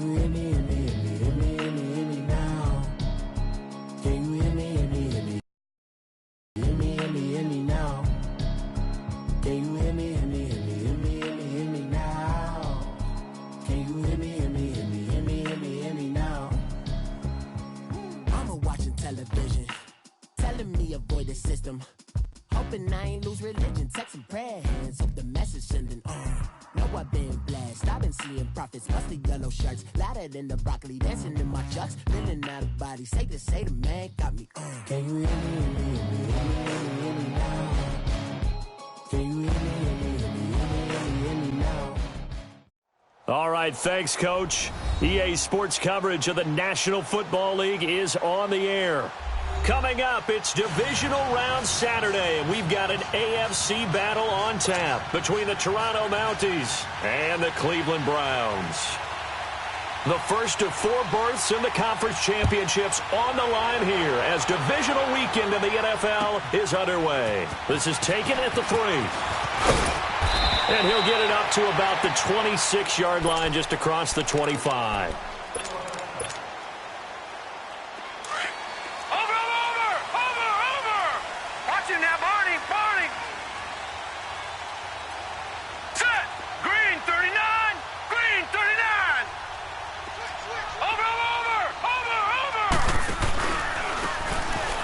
you hear me, hear me, hear me, hear me, hear me, hear me now? Can you hear me, hear me, hear me, hear me, hear me, hear me now? Can you hear me, hear me, hear me, hear me, hear me, hear me now? Can you hear me, hear me, hear me, hear me, hear me, hear me now? Mama watching television, telling me avoid the system. Hoping I ain't lose religion, texting prayer hands, hope the message sending on. Know I've been blessed, I've been seeing prophets, musty yellow shirts, louder than the broccoli, dancing in my chucks, feeling out of body, say the man got me on. Can you hear me, hear me, hear me, hear me, hear me, hear me now? Can you hear me, hear me, hear me, hear me, hear me, hear me now? All right, thanks, Coach. EA Sports coverage of the National Football League is on the air. Coming up, it's Divisional Round Saturday, and we've got an AFC battle on tap between the Toronto Mounties and the Cleveland Browns. The first of 4 berths in the conference championships on the line here as divisional weekend in the NFL is underway. This is taken at the 3. And he'll get it up to about the 26-yard line just across the 25.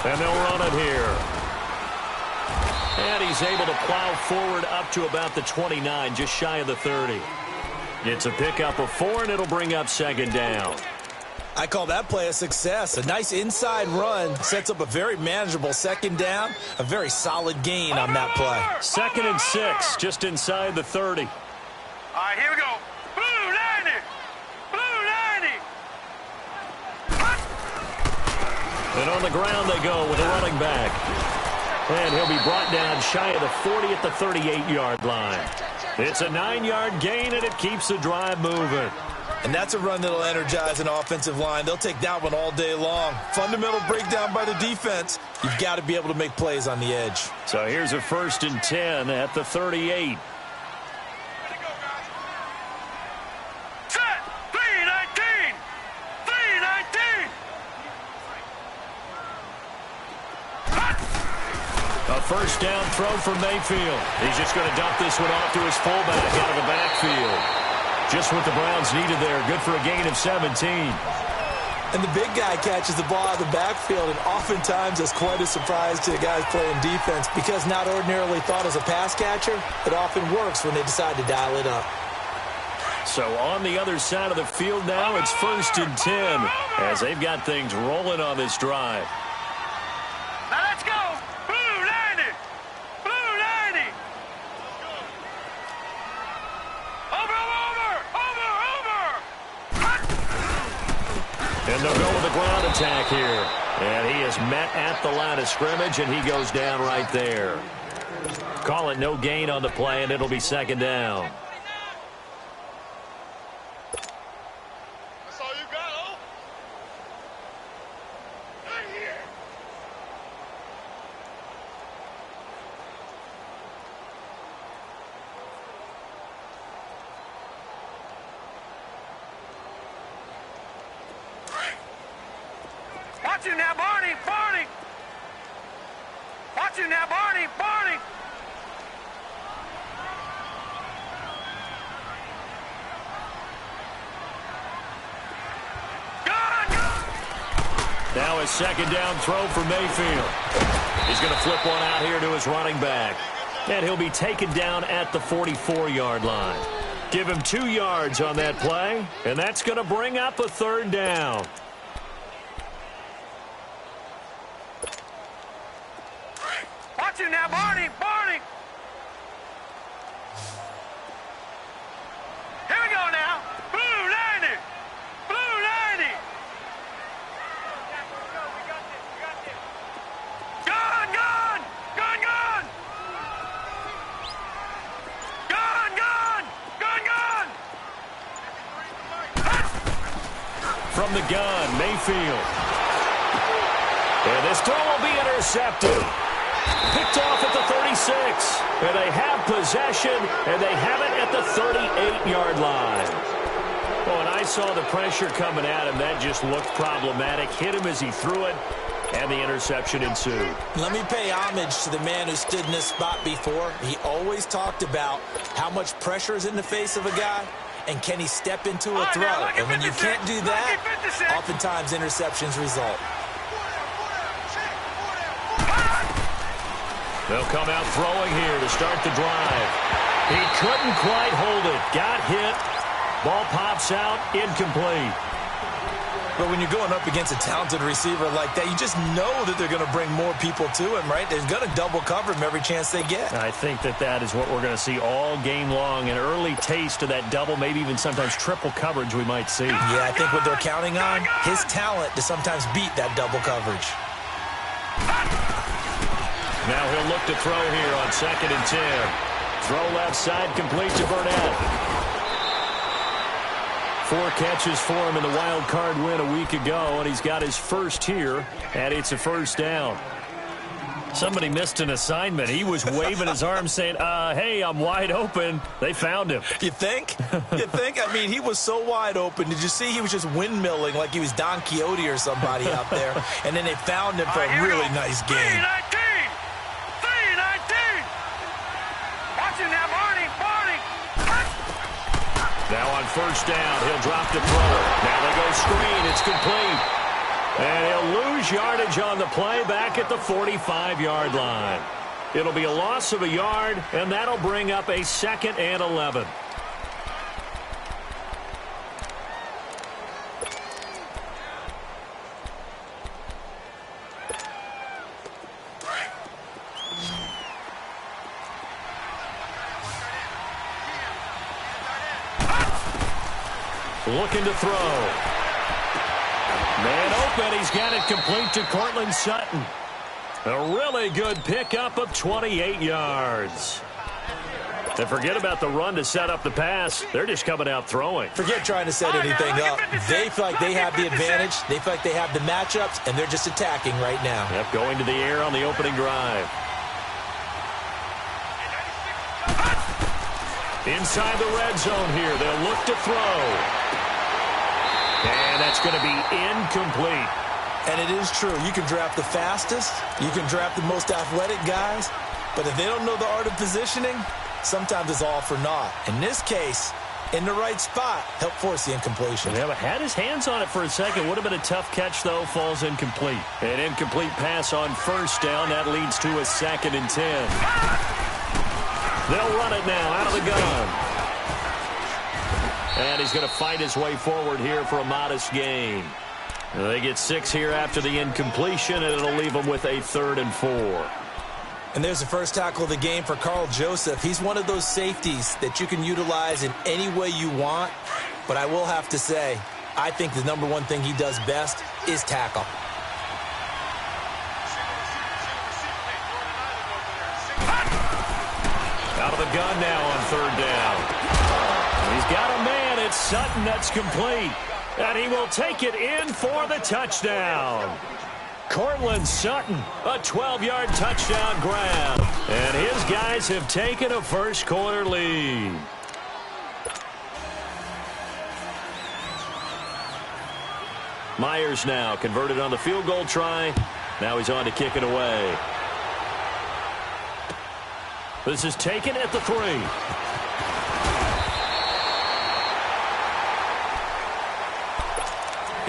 And they'll run it here. And he's able to plow forward up to about the 29, just shy of the 30. It's a pickup of 4, and it'll bring up second down. I call that play a success. A nice inside run sets up a very manageable second down. A very solid gain on that play. 2nd and 6, just inside the 30. All right, here we go. Blue 90. Blue 90. And on the ground they go with a running back. And he'll be brought down shy of the 40 at the 38-yard line. It's a 9-yard gain, and it keeps the drive moving. And that's a run that'll energize an offensive line. They'll take that one all day long. Fundamental breakdown by the defense. You've got to be able to make plays on the edge. So here's a 1st and 10 at the 38. A first down throw from Mayfield. He's just going to dump this one off to his fullback out of the backfield. Just what the Browns needed there. Good for a gain of 17. And the big guy catches the ball out of the backfield, and oftentimes it's quite a surprise to the guys playing defense because not ordinarily thought as a pass catcher, it often works when they decide to dial it up. So on the other side of the field now, it's 1st and 10 as they've got things rolling on this drive. Now let's go. Blue 90. Blue 90. Over. And they'll go with a ground attack here. And he is met at the line of scrimmage, and he goes down right there. Call it no gain on the play, and it'll be second down. That's all you got, oh? Right here. Watch it now, Barney! Watch it now, Barney! Now a second down throw for Mayfield. He's going to flip one out here to his running back. And he'll be taken down at the 44-yard line. Give him 2 yards on that play, and that's going to bring up a 3rd down. Watch it now, Barney! Here we go now. Blue 90. Blue 90. Gone. From the gun, Mayfield. And this throw will be intercepted. Picked off at the 36. And they have possession, and they have it at the 38-yard line. Oh, a nice saw the pressure coming at him. That just looked problematic. Hit him as he threw it, and the interception ensued. Let me pay homage to the man who stood in this spot before. He always talked about how much pressure is in the face of a guy, and can he step into a throw. And when you can't do that, oftentimes interceptions result. They'll come out throwing here to start the drive. He couldn't quite hold it. Got hit. Ball pops out. Incomplete. But when you're going up against a talented receiver like that, you just know that they're going to bring more people to him, right? They're going to double cover him every chance they get. I think that is what we're going to see all game long. An early taste of that double, maybe even sometimes triple coverage we might see. Yeah, I think what they're counting on, his talent to sometimes beat that double coverage. Now he'll look to throw here on 2nd and 10. Throw left side, complete to Burnett. 4 catches for him in the wild card win a week ago, and he's got his first here, and it's a first down. Somebody missed an assignment. He was waving his arms saying, hey, I'm wide open. They found him. You think? You think? I mean, he was so wide open. Did you see he was just windmilling like he was Don Quixote or somebody out there? And then they found him for a really nice game. 3-19. Watching that, Barney. Now on first down, he'll drop to throw. Now they go screen. It's complete. And he'll lose yardage on the play back at the 45-yard line. It'll be a loss of a yard, and that'll bring up a 2nd and 11. Looking to throw. Man open. He's got it complete to Cortland Sutton. A really good pickup of 28 yards. And forget about the run to set up the pass. They're just coming out throwing. Forget trying to set anything up. They feel like they have the advantage. They feel like they have the matchups, and they're just attacking right now. Yep, going to the air on the opening drive. Inside the red zone here. They'll look to throw. And that's going to be incomplete. And it is true. You can draft the fastest. You can draft the most athletic guys. But if they don't know the art of positioning, sometimes it's all for naught. In this case, in the right spot, help force the incompletion. Yeah, but had his hands on it for a second. Would have been a tough catch, though. Falls incomplete. An incomplete pass on first down. That leads to a 2nd and 10. They'll run it now out of the gun. And he's going to fight his way forward here for a modest gain. They get 6 here after the incompletion, and it'll leave them with a 3rd and 4. And there's the first tackle of the game for Carl Joseph. He's one of those safeties that you can utilize in any way you want. But I will have to say, I think the number one thing he does best is tackle. Out of the gun now on 3rd down. He's got a man. It's Sutton that's complete. And he will take it in for the touchdown. Cortland Sutton, a 12-yard touchdown grab. And his guys have taken a first-quarter lead. Myers now converted on the field goal try. Now he's on to kick it away. This is taken at the 3.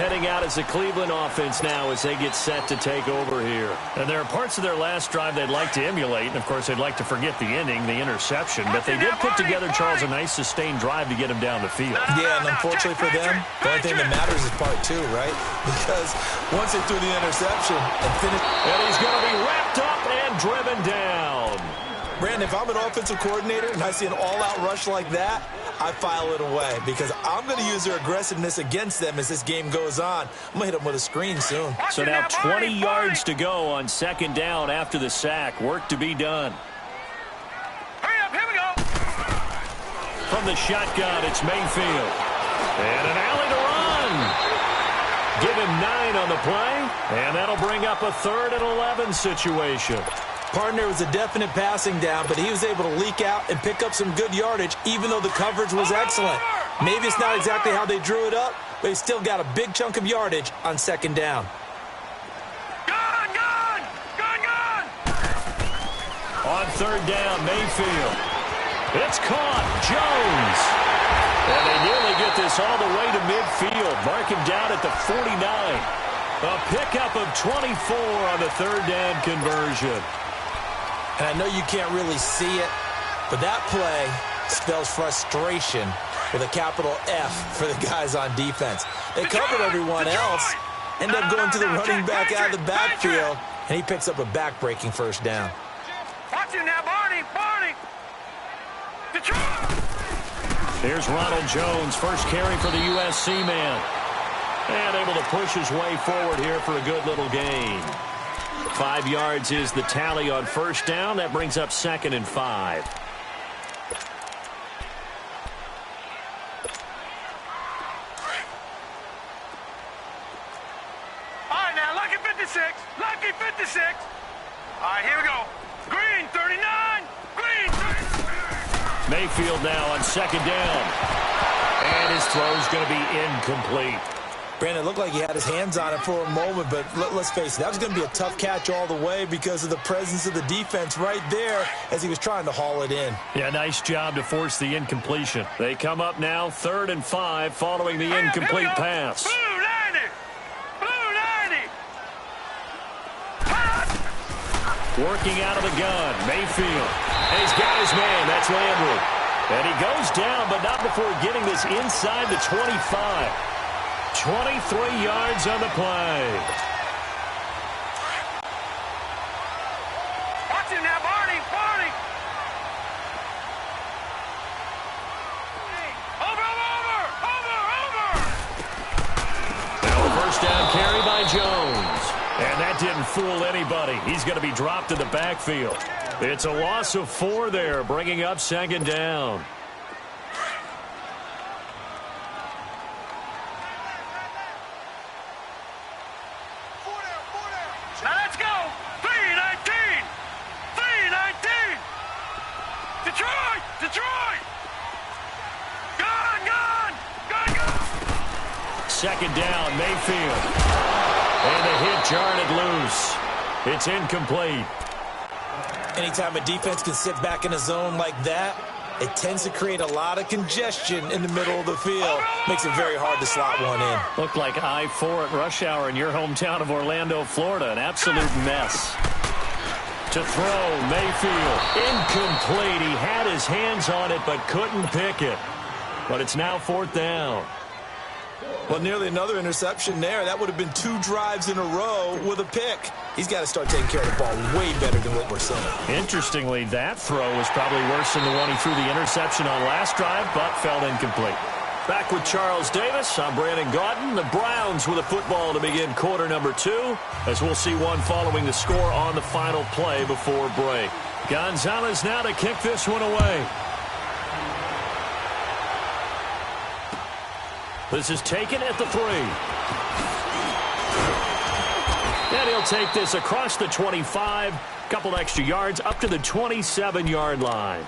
Heading out as the Cleveland offense now as they get set to take over here. And there are parts of their last drive they'd like to emulate. And, of course, they'd like to forget the ending, the interception. But they did put together, Charles, a nice sustained drive to get him down the field. Yeah, and unfortunately for them, the only thing that matters is part 2, right? Because once they threw the interception and finished. And he's going to be wrapped up and driven down. Brandon, if I'm an offensive coordinator and I see an all-out rush like that, I file it away because I'm going to use their aggressiveness against them as this game goes on. I'm going to hit them with a screen soon. So now 20 yards to go on 2nd down after the sack. Work to be done. Hurry up, here we go. From the shotgun, it's Mayfield. And an alley to run. Give him 9 on the play, and that'll bring up a 3rd and 11 situation. Partner was a definite passing down, but he was able to leak out and pick up some good yardage, even though the coverage was excellent. Maybe it's not exactly how they drew it up, but he still got a big chunk of yardage on second down. Gone! On third down, Mayfield. It's caught. Jones. And they nearly get this all the way to midfield. Mark him down at the 49. A pickup of 24 on the third down conversion. And I know you can't really see it, but that play spells frustration with a capital F for the guys on defense. They covered everyone else, end up going to the running back out of the backfield, and he picks up a back-breaking first down. Watch him now, Barney! Detroit! Here's Ronald Jones, first carry for the USC man. And able to push his way forward here for a good little gain. 5 yards is the tally on first down. That brings up 2nd and 5. All right, now, lucky 56. All right, here we go. Green, 39. Green, 39. Mayfield now on second down. And his throw's going to be incomplete. Brandon, it looked like he had his hands on it for a moment, but let's face it, that was going to be a tough catch all the way because of the presence of the defense right there as he was trying to haul it in. Yeah, nice job to force the incompletion. They come up now 3rd and 5 following the incomplete pass. Blue 90. Working out of the gun, Mayfield. And he's got his man, that's Landry. And he goes down, but not before getting this inside the 25. 23 yards on the play. Watch him now, Barney. Over. Now a first down carry by Jones. And that didn't fool anybody. He's going to be dropped in the backfield. It's a loss of 4 there, bringing up 2nd down. Now let's go. 319. Detroit. Gone. 2nd down, Mayfield. And the hit jarred loose. It's incomplete. Anytime a defense can sit back in a zone like that, it tends to create a lot of congestion in the middle of the field. Makes it very hard to slot one in. Looked like I-4 at rush hour in your hometown of Orlando, Florida. An absolute mess. To throw, Mayfield. Incomplete. He had his hands on it but couldn't pick it. But it's now 4th down. Well, nearly another interception there. That would have been 2 drives in a row with a pick. He's got to start taking care of the ball way better than what we're seeing. Interestingly, that throw was probably worse than the one he threw the interception on last drive, but fell incomplete. Back with Charles Davis, I'm Brandon Gaudin. The Browns with a football to begin quarter number 2, as we'll see one following the score on the final play before break. Gonzalez now to kick this one away. This is taken at the 3. And he'll take this across the 25. Couple extra yards up to the 27-yard line.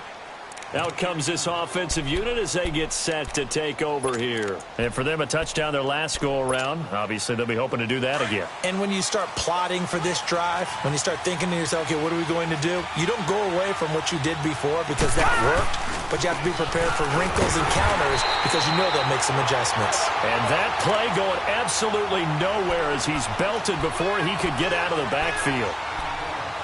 Out comes this offensive unit as they get set to take over here. And for them, a touchdown their last go-around. Obviously, they'll be hoping to do that again. And when you start plotting for this drive, when you start thinking to yourself, okay, what are we going to do? You don't go away from what you did before because that worked, but you have to be prepared for wrinkles and counters because you know they'll make some adjustments. And that play going absolutely nowhere as he's belted before he could get out of the backfield.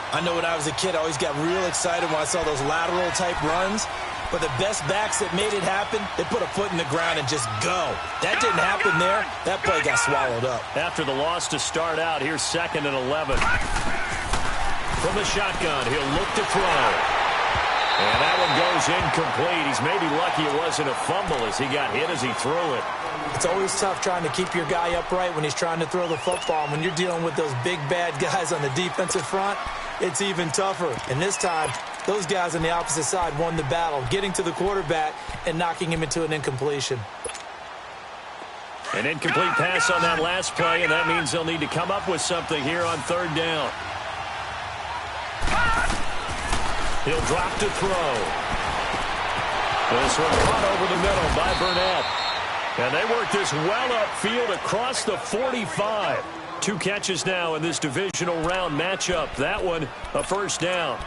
I know when I was a kid, I always got real excited when I saw those lateral-type runs. But the best backs that made it happen, they put a foot in the ground and just go. That didn't happen there. That play got swallowed up. After the loss to start out, here's 2nd and 11. From the shotgun, he'll look to throw. And that one goes incomplete. He's maybe lucky it wasn't a fumble as he got hit as he threw it. It's always tough trying to keep your guy upright when he's trying to throw the football. And when you're dealing with those big, bad guys on the defensive front, it's even tougher. And this time, those guys on the opposite side won the battle, getting to the quarterback and knocking him into an incompletion. An incomplete pass on that last play, and that means they'll need to come up with something here on 3rd down. He'll drop to throw. This one caught over the middle by Burnett. And they work this well upfield across the 45. 2 catches now in this divisional round matchup. That one, a first down.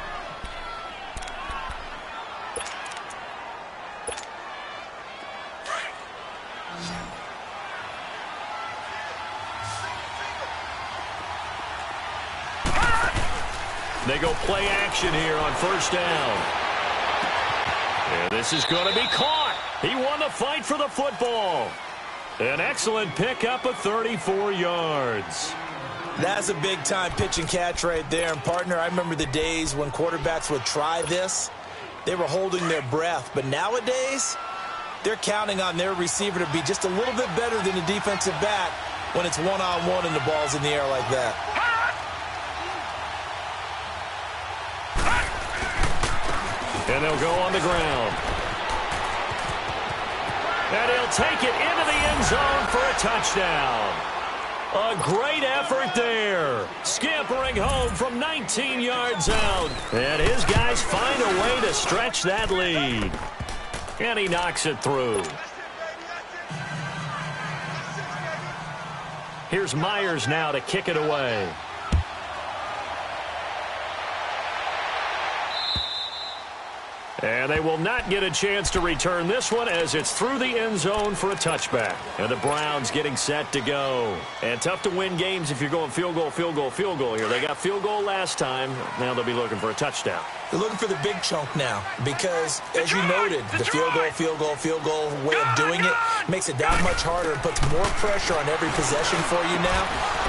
They go play action here on first down. And this is going to be caught. He won the fight for the football. An excellent pickup of 34 yards. That's a big-time pitch and catch right there. And, partner, I remember the days when quarterbacks would try this. They were holding their breath. But nowadays, they're counting on their receiver to be just a little bit better than the defensive back when it's one-on-one and the ball's in the air like that. And they'll go on the ground. And he'll take it into the end zone for a touchdown. A great effort there. Scampering home from 19 yards out. And his guys find a way to stretch that lead. And he knocks it through. Here's Myers now to kick it away. And they will not get a chance to return this one as it's through the end zone for a touchback. And the Browns getting set to go. And tough to win games if you're going field goal, field goal, field goal here. They got field goal last time. Now they'll be looking for a touchdown. They're looking for the big chunk now because, as you noted, the field goal way of doing it makes it that much harder and puts more pressure on every possession for you now.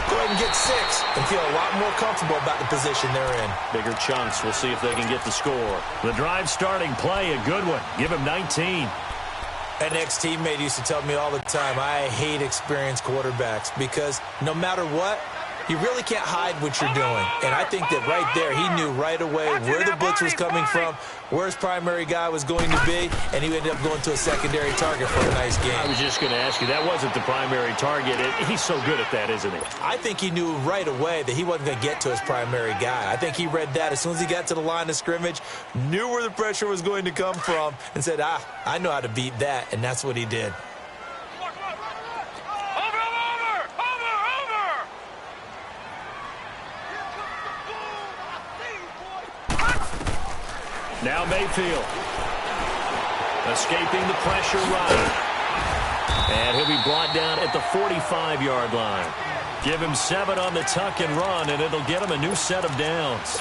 Go ahead and get 6 and feel a lot more comfortable about the position they're in. Bigger chunks. We'll see if they can get the score. The drive starting play, a good one. Give him 19. An ex-teammate used to tell me all the time, I hate experienced quarterbacks because no matter what, you really can't hide what you're doing. And I think that right there, he knew right away where the blitz was coming from, where his primary guy was going to be, and he ended up going to a secondary target for a nice game. I was just going to ask you, that wasn't the primary target. He's so good at that, isn't he? I think he knew right away that he wasn't going to get to his primary guy. I think he read that as soon as he got to the line of scrimmage, knew where the pressure was going to come from, and said, I know how to beat that, and that's what he did. Now Mayfield, escaping the pressure right. And he'll be brought down at the 45-yard line. Give him 7 on the tuck and run, and it'll get him a new set of downs.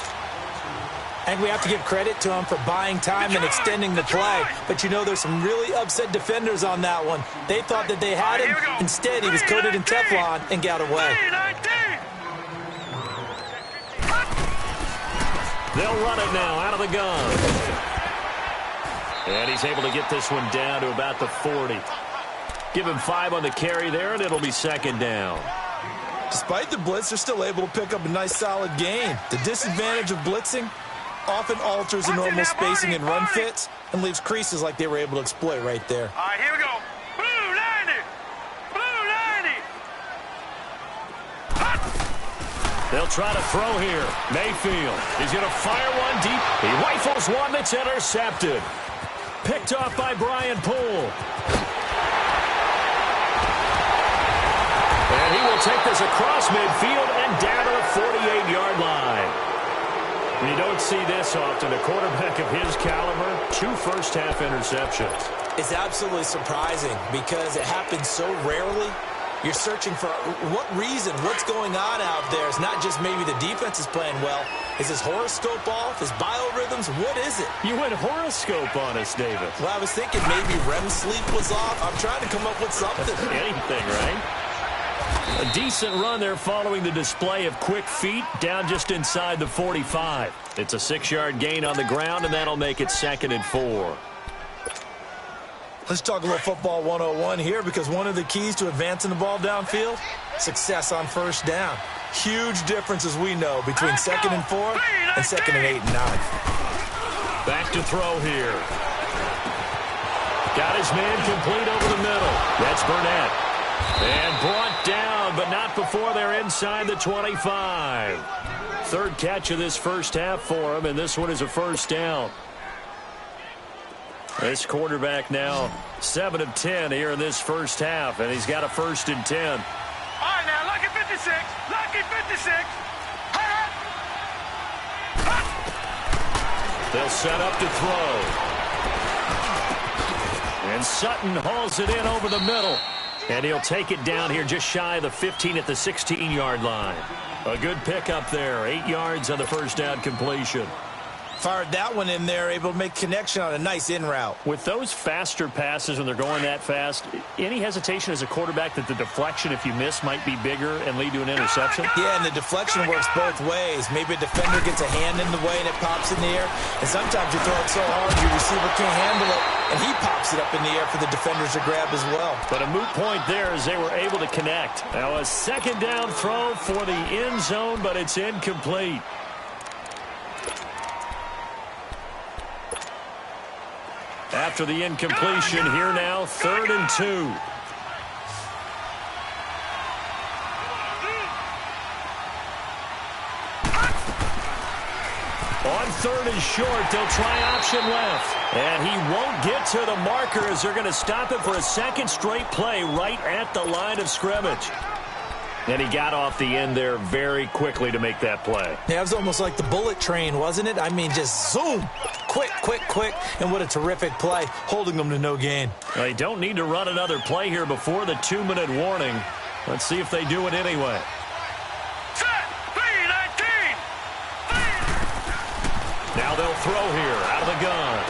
And we have to give credit to him for buying time and extending the play. But, you know, there's some really upset defenders on that one. They thought that they had him. Instead, he was coated in Teflon and got away. They'll run it now out of the gun. And he's able to get this one down to about the 40. Give him 5 on the carry there, and it'll be second down. Despite the blitz, they're still able to pick up a nice, solid gain. The disadvantage of blitzing often alters the normal spacing and run fits and leaves creases like they were able to exploit right there. All right, here we go. Blue 90. Blue 90. They'll try to throw here. Mayfield is going to fire one deep. He rifles one that's intercepted. Picked off by Brian Poole. And he will take this across midfield and down to the 48-yard line. You don't see this often. A quarterback of his caliber, 2 first-half interceptions. It's absolutely surprising because it happens so rarely. You're searching for what reason, what's going on out there. It's not just maybe the defense is playing well. Is his horoscope off? His biorhythms? What is it? You went horoscope on us, David. Well, I was thinking maybe REM sleep was off. I'm trying to come up with something. Anything, right? A decent run there following the display of quick feet down just inside the 45. It's a 6-yard gain on the ground, and that'll make it 2nd and 4. Let's talk a little football 101 here because one of the keys to advancing the ball downfield, success on first down. Huge difference, as we know, between 2nd and 4 and 2nd and 8 and 9. Back to throw here. Got his man complete over the middle. That's Burnett. And brought down, but not before they're inside the 25. 3rd catch of this first half for him, and this one is a first down. This quarterback now 7 of 10 here in this first half, and he's got a 1st and 10. All right, now, lucky 56. Lucky 56. They'll set up to throw. And Sutton hauls it in over the middle. And he'll take it down here just shy of the 15 at the 16-yard line. A good pickup there. 8 yards on the first down completion. Fired that one in there, able to make connection on a nice in route. With those faster passes when they're going that fast, any hesitation as a quarterback that the deflection, if you miss, might be bigger and lead to an interception? Yeah, and the deflection works both ways. Maybe a defender gets a hand in the way and it pops in the air. And sometimes you throw it so hard your receiver can't handle it, and he pops it up in the air for the defenders to grab as well. But a moot point there as they were able to connect. Now a 2nd down throw for the end zone, but it's incomplete. After the incompletion, here now, 3rd and 2. On 3rd and short, they'll try option left. And he won't get to the marker as they're going to stop it for a 2nd straight play right at the line of scrimmage. And he got off the end there very quickly to make that play. Yeah, it was almost like the bullet train, wasn't it? I mean, just zoom. Quick, quick, quick. And what a terrific play, holding them to no gain. They don't need to run another play here before the 2-minute warning. Let's see if they do it anyway. Set. 3-19. Now they'll throw here out of the gun.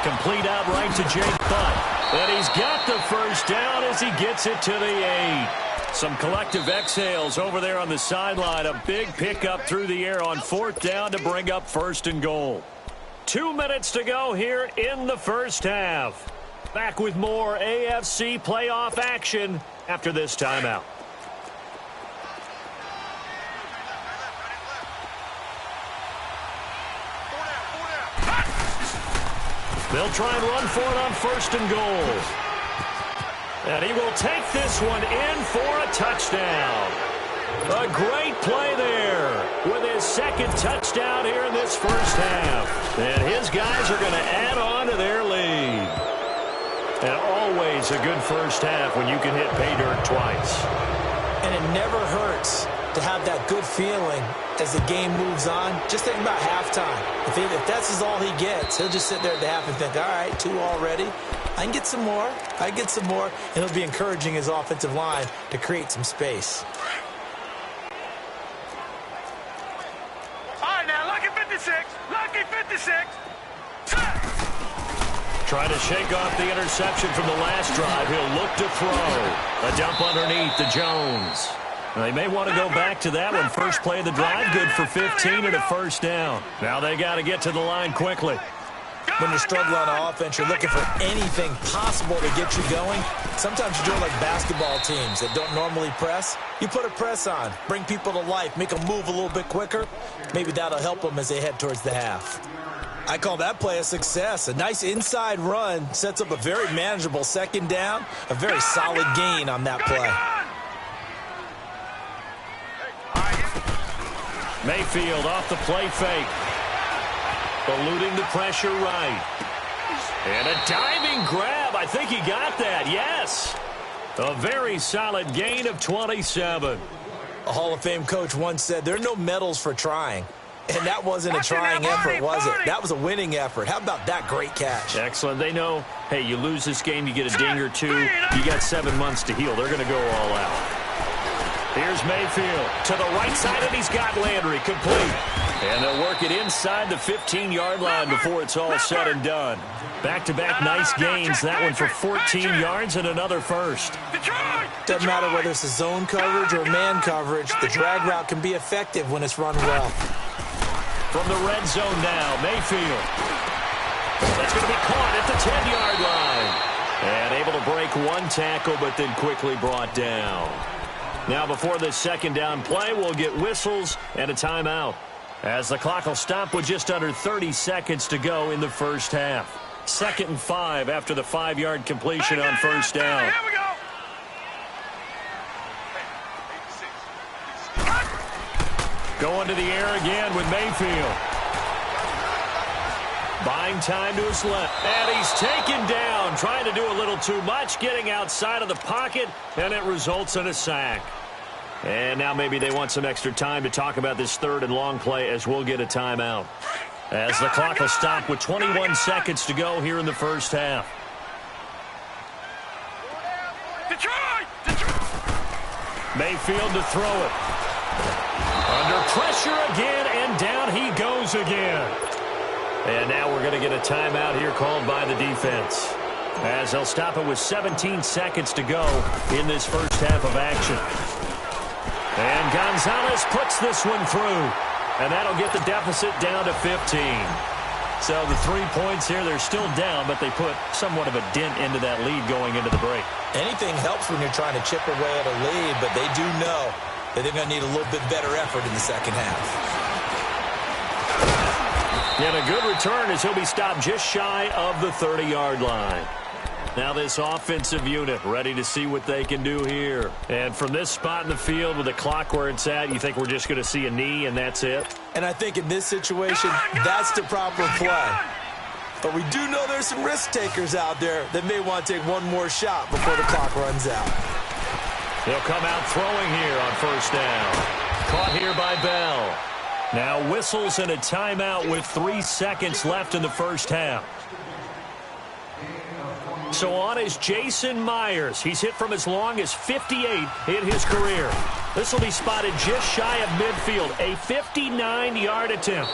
Complete out right to Jake Butt. And he's got the first down as he gets it to the 8. Some collective exhales over there on the sideline. A big pickup through the air on 4th down to bring up 1st and goal. 2 minutes to go here in the first half. Back with more AFC playoff action after this timeout. They'll try and run for it on 1st and goal. And he will take this one in for a touchdown. A great play there with his 2nd touchdown here in this first half. And his guys are going to add on to their lead. And always a good first half when you can hit pay dirt twice. And it never hurts to have that good feeling as the game moves on. Just think about halftime. If that's all he gets, he'll just sit there at the half and think, all right, 2 already. I can get some more. I can get some more. And he'll be encouraging his offensive line to create some space. All right, now, lucky 56. Lucky 56. Trying to shake off the interception from the last drive. He'll look to throw. A dump underneath to Jones. They may want to go back to that one. First play of the drive, good for 15 and a 1st down. Now they got to get to the line quickly. When you're struggling on offense, you're looking for anything possible to get you going. Sometimes you do it like basketball teams that don't normally press. You put a press on, bring people to life, make them move a little bit quicker. Maybe that'll help them as they head towards the half. I call that play a success. A nice inside run sets up a very manageable 2nd down. A very solid gain on that play. Mayfield off the play fake. Eluding the pressure right. And a diving grab. I think he got that. Yes. A very solid gain of 27. A Hall of Fame coach once said, there are no medals for trying. And that wasn't a trying effort, was it? That was a winning effort. How about that great catch? Excellent. They know, hey, you lose this game, you get a ding or 2. You got 7 months to heal. They're going to go all out. Here's Mayfield to the right side, and he's got Landry complete. And they'll work it inside the 15-yard line before it's all said and done. Back-to-back nice gains. That one for 14 yards and another 1st. Doesn't matter whether it's a zone coverage or man coverage. The drag route can be effective when it's run well. From the red zone now, Mayfield. That's going to be caught at the 10-yard line. And able to break one tackle, but then quickly brought down. Now before this 2nd down play, we'll get whistles and a timeout, as the clock will stop with just under 30 seconds to go in the first half. 2nd and 5 after the 5-yard completion on 1st down. Here we go. Going to the air again with Mayfield. Buying time to his left. And he's taken down, trying to do a little too much, getting outside of the pocket, and it results in a sack. And now maybe they want some extra time to talk about this third and long play as we'll get a timeout. As the clock will stop with 21 seconds to go here in the first half. Detroit! Mayfield to throw it. Under pressure again, and down he goes again. And now we're going to get a timeout here called by the defense, as they'll stop it with 17 seconds to go in this first half of action. And Gonzalez puts this one through, and that'll get the deficit down to 15. So the 3 points here, they're still down, but they put somewhat of a dent into that lead going into the break. Anything helps when you're trying to chip away at a lead, but they do know that they're going to need a little bit better effort in the second half. And a good return as he'll be stopped just shy of the 30-yard line. Now this offensive unit ready to see what they can do here. And from this spot in the field with the clock where it's at, you think we're just going to see a knee and that's it? And I think in this situation, that's the proper play. But we do know there's some risk takers out there that may want to take one more shot before the clock runs out. He'll come out throwing here on first down. Caught here by Bell. Now whistles and a timeout with 3 seconds left in the first half. So on is Jason Myers. He's hit from as long as 58 in his career. This will be spotted just shy of midfield. A 59-yard attempt.